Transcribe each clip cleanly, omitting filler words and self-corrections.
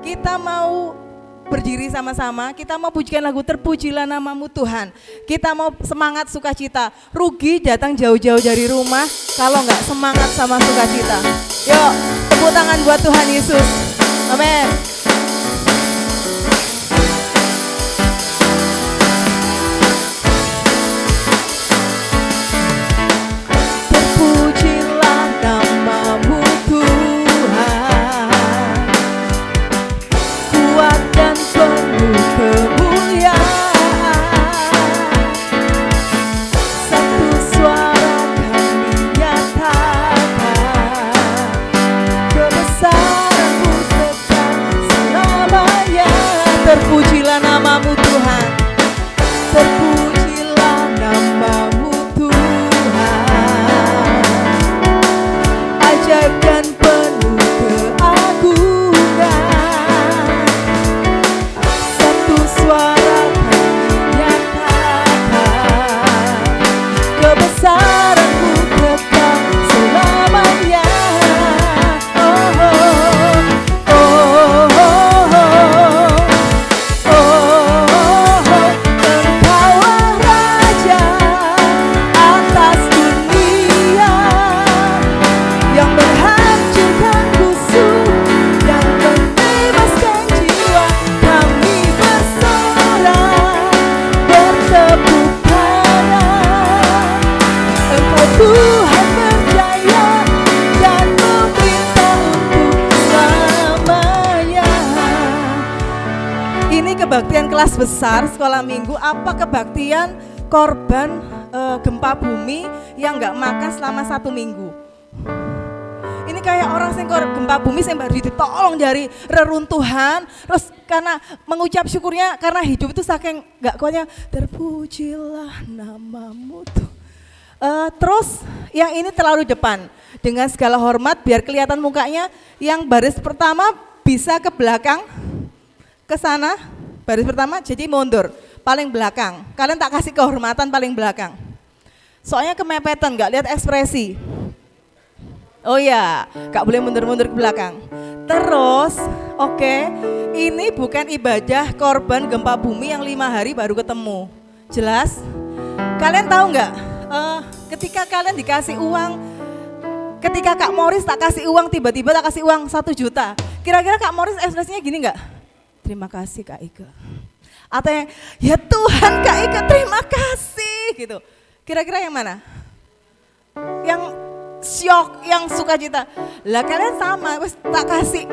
Kita mau berdiri sama-sama, kita mau pujikan lagu Terpujilah Namamu Tuhan. Kita mau semangat sukacita. Rugi datang jauh-jauh dari rumah kalau nggak semangat sama sukacita. Yuk, tepuk tangan buat Tuhan Yesus. Amin. Terpujilah namamu Tuhan, kuat dan penuh kemuliaan. Satu suara kami nyatakan, kebesaran-Mu tetap selamanya. Terpujilah namamu Tuhan, terpujilah namamu Tuhan. Ajaib dan penuh keagungan, satu suara kami nyatakan, kebesaran-Mu tetap selamanya. Oh, oh, oh, oh, oh, oh. Engkaulah Raja atas dunia, yang menghancurkan musuh dan membebaskan jiwa. Kami bersorak bertepuk tangan. Engkau Tuhan berjaya dan memerintah untuk selamanya. Ini kebaktian kelas besar sekolah minggu. Apa kebaktian korban gempa bumi yang nggak makan selama 1 minggu? Ini kayak orang sing gempa bumi sing baru ditolong dari reruntuhan, terus karena mengucap syukurnya karena hidup itu saking nggak kuatnya, terpujilah namamu tuh. Terus yang ini terlalu depan, dengan segala hormat biar kelihatan mukanya, yang baris pertama bisa ke belakang, ke sana, baris pertama jadi mundur, paling belakang. Kalian tak kasih kehormatan paling belakang. Soalnya kemepetan, nggak lihat ekspresi. Oh ya, gak boleh mundur-mundur ke belakang. Terus, oke, ini bukan ibadah korban gempa bumi yang 5 hari baru ketemu. Jelas? Kalian tahu nggak? Ketika kalian dikasih uang, ketika Kak Morris tak kasih uang, tiba-tiba tak kasih uang 1 juta. Kira-kira Kak Morris ekspresinya gini nggak? Terima kasih Kak Ike. Atau yang, ya Tuhan Kak Ike terima kasih gitu. Kira-kira yang mana? Yang syok, yang sukacita. Lah kalian sama, wes tak kasih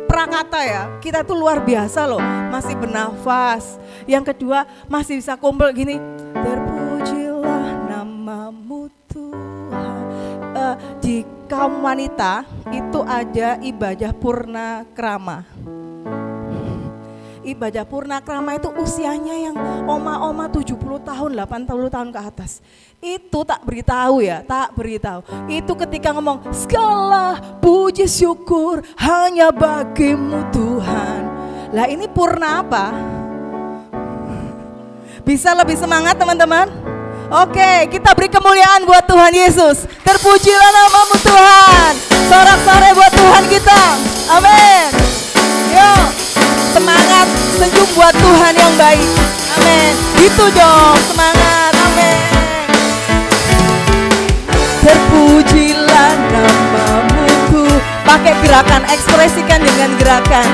prakata ya. Kita tuh luar biasa loh, masih bernafas. Yang kedua masih bisa kumpul gini. Terpujilah namamu Tuhan. Di kaum wanita itu ada ibadah purna krama. Ibadah purna krama itu usianya yang oma-oma 70 tahun, 80 tahun ke atas. Itu tak beritahu ya, tak beritahu. Itu ketika ngomong, segala puji syukur hanya bagimu Tuhan. Lah ini purna apa? Bisa lebih semangat teman-teman? Oke, kita beri kemuliaan buat Tuhan Yesus. Terpujilah namamu Tuhan. Sorak-sorai buat Tuhan kita. Amin. Yuk, semangat, senyum buat Tuhan yang baik. Amin. Itu dong, semangat. Amin. Terpujilah namamu Tuhan. Pakai gerakan, ekspresikan dengan gerakan.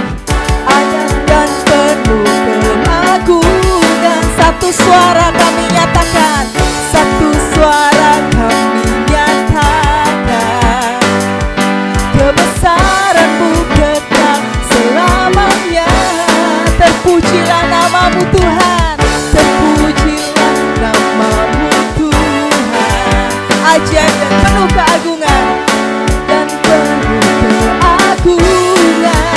Ayat dan penuh keagungan. Satu suara kami nyatakan, satu suara kami nyatakan, kebesaran-Mu kekal selamanya. Terpujilah namamu Tuhan, terpujilah namamu Tuhan. Ajaib dan penuh keagungan, dan penuh keagungan.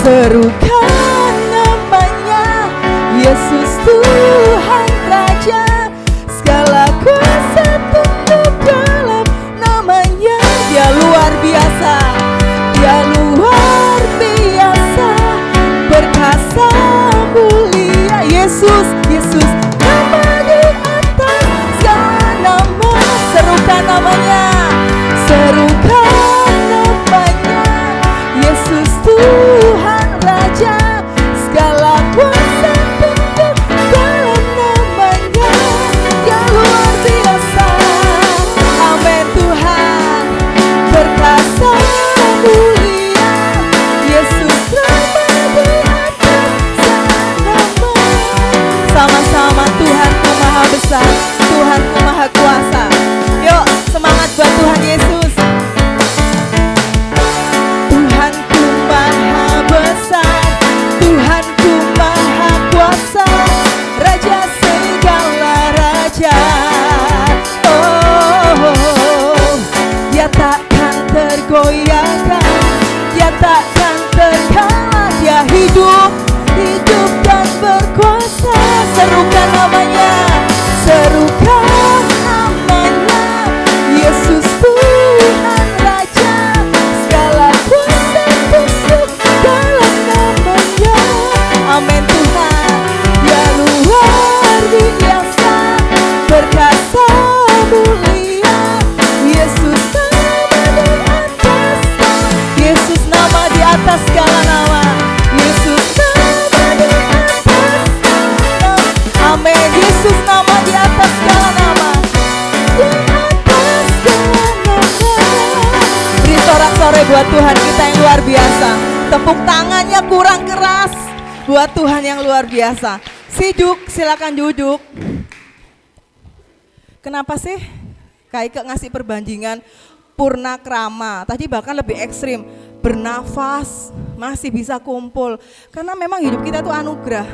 Serukan namanya, Yesus Tuhan Raja. Segala kuasa tunduk dalam namanya. Dia luar biasa, dia luar biasa, perkasa mulia. Yesus, Yesus, nama di atas segala nama. Serukan namanya, serukan namanya, Yesus Tuhan Raja. Segala kuasa tunduk dalam namanya. Dia luar biasa, amin Tuhan, perkasa mulia. Yesus nama di atas segala nama. Sama-sama, Tuhanku maha besar, Tuhanku maha kuasa. Yuk semangat buat Tuhan Yesus. Tuhanku maha besar, Tuhanku maha kuasa, Raja segala raja. Oh, dia takkan tergoyahkan, dia takkan terkalah. Dia hidup, hidup dan berkuasa. Serukan namanya, serukan namanya, Yesus Tuhan Raja. Segala kuasa tunduk dalam namanya. Amin Tuhan, dia luar biasa, perkasa mulia. Yesus nama di atas, Yesus nama di atas segala nama. Yesus nama di atas nama. Amin. Yesus nama di atas segala nama. Di atas segala nama. Beri sorak-sorai buat Tuhan kita yang luar biasa. Tepuk tangannya kurang keras buat Tuhan yang luar biasa. Siduk, silakan duduk. Kenapa sih Kak Ike ngasih perbandingan purnakrama? Tadi bahkan lebih ekstrim, bernafas, masih bisa kumpul. Karena memang hidup kita itu anugerah.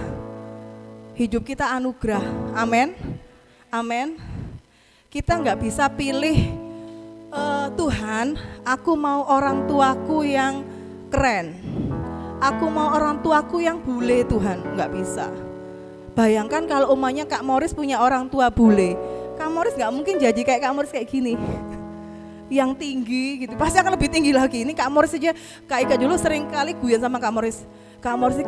Hidup kita anugerah, amin, amin. Kita nggak bisa pilih, Tuhan, aku mau orang tuaku yang keren, aku mau orang tuaku yang bule. Tuhan, nggak bisa. Bayangkan kalau umumnya Kak Morris punya orang tua bule, Kak Morris nggak mungkin jadi kayak Kak Morris kayak gini, yang tinggi gitu, pasti akan lebih tinggi lagi. Ini Kak Morris aja, Kak Ika dulu sering kali guyon sama Kak Morris. Kak Morris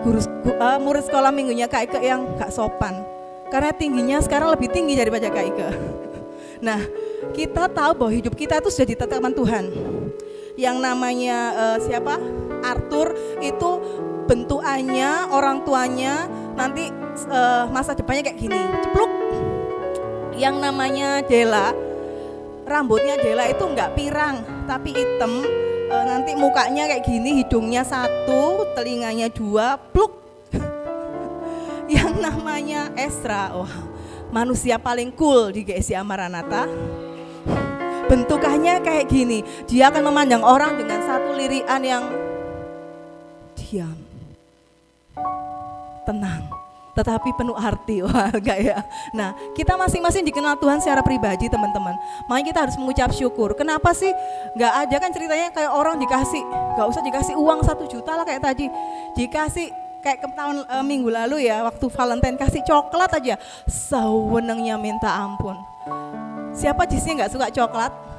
murid sekolah minggunya Kak Ika yang gak sopan, karena tingginya sekarang lebih tinggi daripada Kak Ika. Nah, kita tahu bahwa hidup kita itu sudah ditetapkan Tuhan. Yang namanya siapa? Arthur itu bentukannya, orang tuanya nanti masa depannya kayak gini, cepluk. Yang namanya Dela, rambutnya Dela itu enggak pirang tapi hitam, nanti mukanya kayak gini, hidungnya satu, telinganya dua, pluk. Yang namanya Esra, manusia paling cool di GSI Maranatha. Bentukannya kayak gini, dia akan memandang orang dengan satu lirikan yang diam, tenang, tetapi penuh arti. Wah, enggak ya. Nah, kita masing-masing dikenal Tuhan secara pribadi, teman-teman. Makanya kita harus mengucap syukur. Kenapa sih enggak ada kan ceritanya kayak orang dikasih, enggak usah dikasih uang 1 juta lah kayak tadi. Dikasih kayak ke tahun minggu lalu ya, waktu Valentine kasih coklat aja, sewenangnya minta ampun. Siapa di sini enggak suka coklat?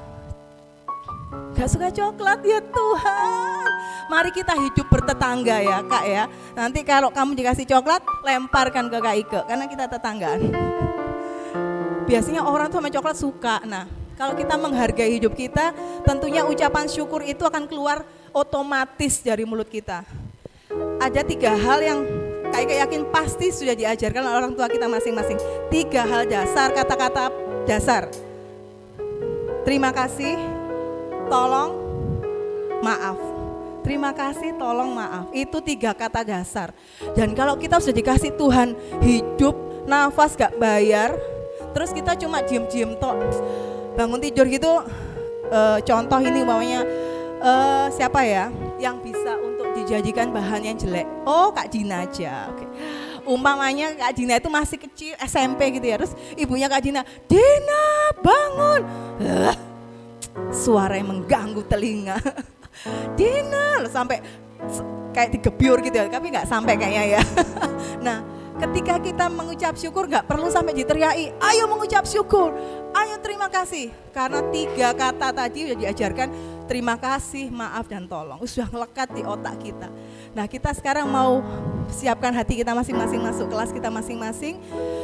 Gak suka coklat ya Tuhan. Mari kita hidup bertetangga ya Kak ya. Nanti kalau kamu dikasih coklat, lemparkan ke Kak Ike, karena kita tetanggaan. Biasanya orang tuh sama coklat suka. Nah, kalau kita menghargai hidup kita, tentunya ucapan syukur itu akan keluar otomatis dari mulut kita. Ada 3 hal yang Kak Ike yakin pasti sudah diajarkan oleh orang tua kita masing-masing. 3 hal dasar, kata-kata dasar. Terima kasih, tolong, maaf. Terima kasih, tolong, maaf. Itu 3 kata dasar. Dan kalau kita sudah dikasih Tuhan hidup, nafas gak bayar, terus kita cuma diem-diem tok, bangun tidur gitu, contoh ini umpamanya siapa ya yang bisa untuk dijadikan bahan yang jelek? Oh, Kak Dina aja. Oke. Umpamanya Kak Dina itu masih kecil, SMP gitu ya, terus ibunya Kak Dina, Dina bangun. Suara yang mengganggu telinga. Dina, sampai kayak digebyur gitu ya, tapi nggak sampai kayaknya ya. Nah, ketika kita mengucap syukur nggak perlu sampai diteriaki, ayo mengucap syukur, ayo terima kasih. Karena 3 kata tadi sudah diajarkan, terima kasih, maaf, dan tolong. Sudah melekat di otak kita. Nah, kita sekarang mau siapkan hati kita masing-masing, masuk kelas kita masing-masing.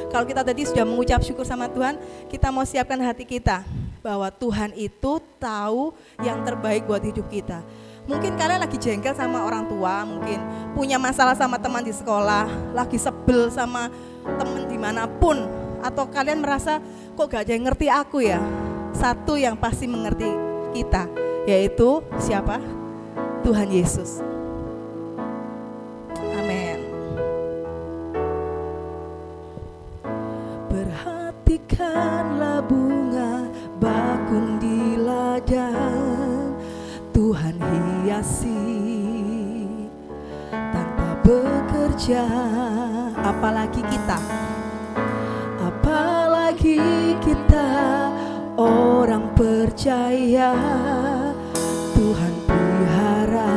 Kalau kita tadi sudah mengucap syukur sama Tuhan, kita mau siapkan hati kita bahwa Tuhan itu tahu yang terbaik buat hidup kita. Mungkin kalian lagi jengkel sama orang tua, mungkin punya masalah sama teman di sekolah, lagi sebel sama teman dimanapun, atau kalian merasa kok gak ada yang ngerti aku ya. Satu yang pasti mengerti kita, yaitu siapa? Tuhan Yesus. Amin. Perhatikanlah bunga bakung di ladang, Tuhan hiasi tanpa bekerja. Apalagi kita orang percaya, Tuhan pelihara,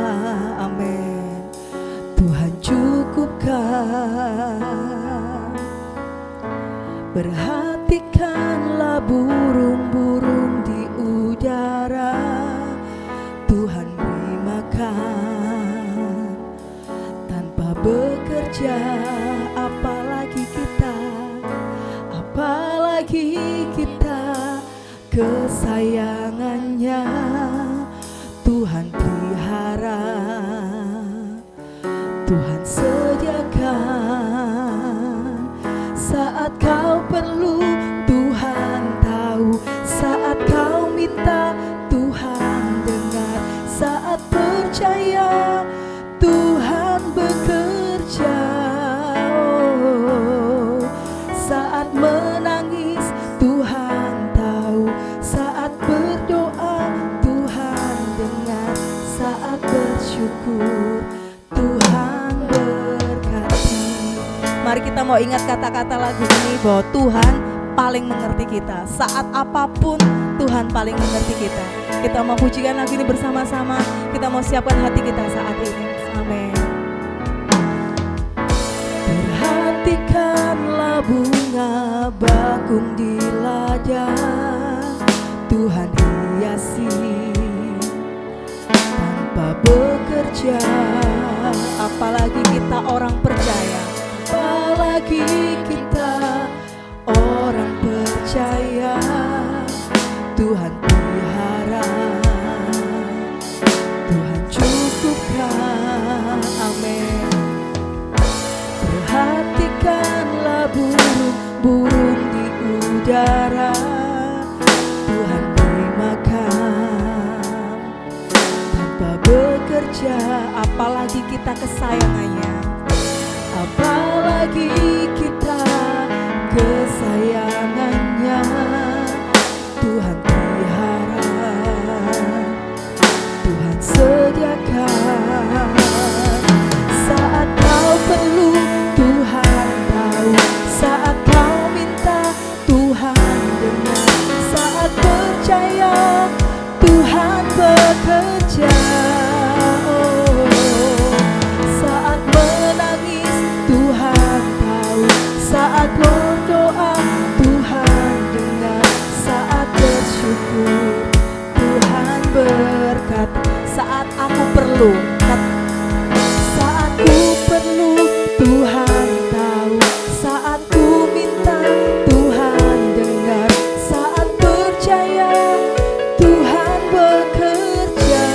amin. Tuhan cukupkan. Perhatikanlah burung-burung di udara, Tuhan beri makan tanpa bekerja. Apalagi kita kesayangannya, Tuhan pelihara, Tuhan sediakan. Saat kau perlu, Tuhan tahu. Saat kau minta, Tuhan dengar. Saat percaya, Tuhan bekerja. Saat menangis, Tuhan tahu. Saat berdoa, Tuhan dengar. Saat bersyukur, Tuhan berkati. Mari kita mau ingat kata-kata lagu ini, bahwa Tuhan paling mengerti kita. Saat apapun, Tuhan paling mengerti kita. Kita mau pujikan lagu ini bersama-sama. Kita mau siapkan hati kita saat ini. Amin. Perhatikanlah bunga bakung di ladang, Tuhan hiasi tanpa bekerja. Apalagi kita orang percaya, apalagi kita orang percaya, Tuhan pelihara, Tuhan cukupkan, amin. Perhatikanlah burung-burung di udara, Tuhan beri makan tanpa bekerja. Apalagi kita kesayangannya, apalagi kita kesayangannya, Tuhan pelihara, Tuhan sediakan. Saat kau perlu, Tuhan tahu. Saat kau minta, Tuhan dengar. Saat percaya, Tuhan bekerja. Saat menangis, Tuhan tahu. Saat berdoa, Tuhan dengar. Saat bersyukur, Tuhan berkati. Saat aku perlu, saat ku perlu, Tuhan tahu. Saat ku minta, Tuhan dengar. Saat percaya, Tuhan bekerja.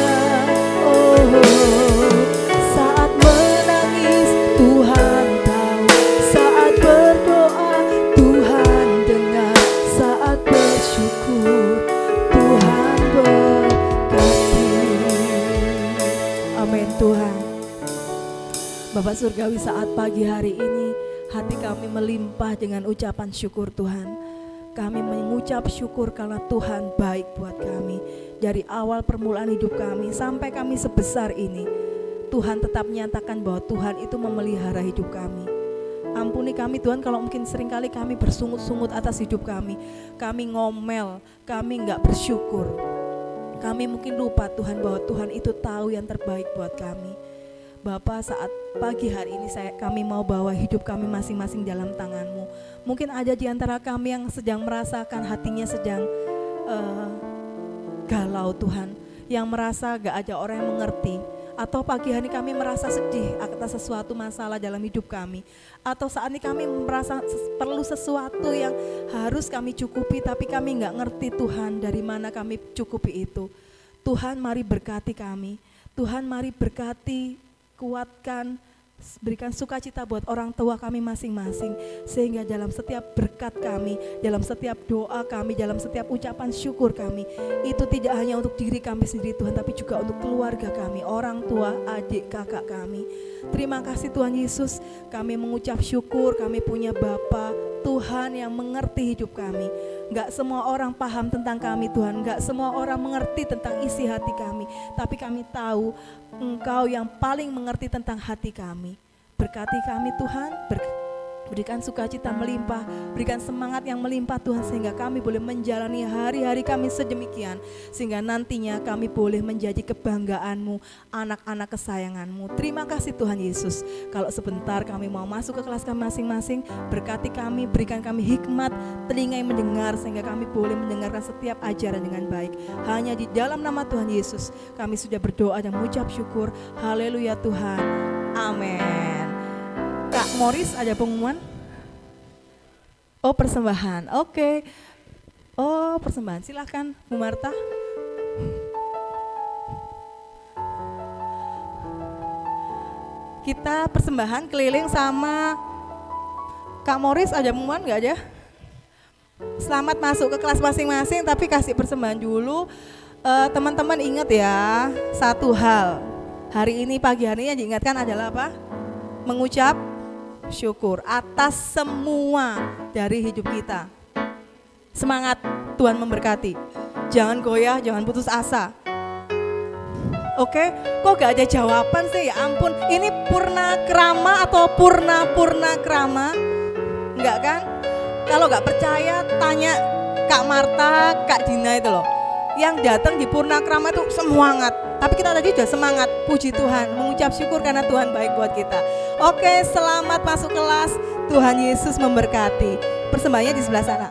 Saat menangis, Tuhan tahu. Saat berdoa, Tuhan dengar. Saat bersyukur, Tuhan berkati. Amin Tuhan. Bapak Surgawi, saat pagi hari ini hati kami melimpah dengan ucapan syukur Tuhan. Kami mengucap syukur karena Tuhan baik buat kami. Dari awal permulaan hidup kami sampai kami sebesar ini, Tuhan tetap menyatakan bahwa Tuhan itu memelihara hidup kami. Ampuni kami Tuhan kalau mungkin seringkali kami bersungut-sungut atas hidup kami. Kami ngomel, kami gak bersyukur. Kami mungkin lupa Tuhan bahwa Tuhan itu tahu yang terbaik buat kami. Bapa, saat pagi hari ini kami mau bawa hidup kami masing-masing dalam tangan-Mu. Mungkin ada di antara kami yang sedang merasakan hatinya sedang galau Tuhan, yang merasa gak ada orang yang mengerti. Atau pagi hari kami merasa sedih atas sesuatu masalah dalam hidup kami. Atau saat ini kami merasa perlu sesuatu yang harus kami cukupi, tapi kami gak ngerti Tuhan dari mana kami cukupi itu. Tuhan mari berkati kami, Tuhan mari berkati, kuatkan, berikan sukacita buat orang tua kami masing-masing, sehingga dalam setiap berkat kami, dalam setiap doa kami, dalam setiap ucapan syukur kami, itu tidak hanya untuk diri kami sendiri Tuhan, tapi juga untuk keluarga kami, orang tua, adik, kakak kami. Terima kasih Tuhan Yesus, kami mengucap syukur, kami punya Bapa Tuhan yang mengerti hidup kami. Gak semua orang paham tentang kami Tuhan, gak semua orang mengerti tentang isi hati kami, tapi kami tahu Engkau yang paling mengerti tentang hati kami. Berkati kami Tuhan, berikan sukacita melimpah, berikan semangat yang melimpah Tuhan, sehingga kami boleh menjalani hari-hari kami sedemikian, sehingga nantinya kami boleh menjadi kebanggaan-Mu, anak-anak kesayangan-Mu. Terima kasih Tuhan Yesus. Kalau sebentar kami mau masuk ke kelas kami masing-masing, berkati kami, berikan kami hikmat, telinga yang mendengar, sehingga kami boleh mendengarkan setiap ajaran dengan baik. Hanya di dalam nama Tuhan Yesus kami sudah berdoa dan mengucap syukur. Haleluya Tuhan, amin. Kak Morris ada pengumuman? Oh, persembahan, oke. Oh, persembahan, silakan Bu Marta. Kita persembahan keliling sama Kak Morris, ada pengumuman nggak ada? Selamat masuk ke kelas masing-masing, tapi kasih persembahan dulu. Teman-teman ingat ya, satu hal. Hari ini pagi hari yang diingatkan adalah apa? Mengucap syukur atas semua dari hidup kita. Semangat, Tuhan memberkati. Jangan goyah, jangan putus asa. Oke, kok gak ada jawaban sih? Ya ampun, ini purna krama atau purna krama? Enggak kan? Kalau gak percaya tanya Kak Marta, Kak Dina itu loh. Yang datang di purna krama itu semangat. Tapi kita tadi sudah semangat, puji Tuhan, mengucap syukur karena Tuhan baik buat kita. Oke, selamat masuk kelas, Tuhan Yesus memberkati. Persembahannya di sebelah sana.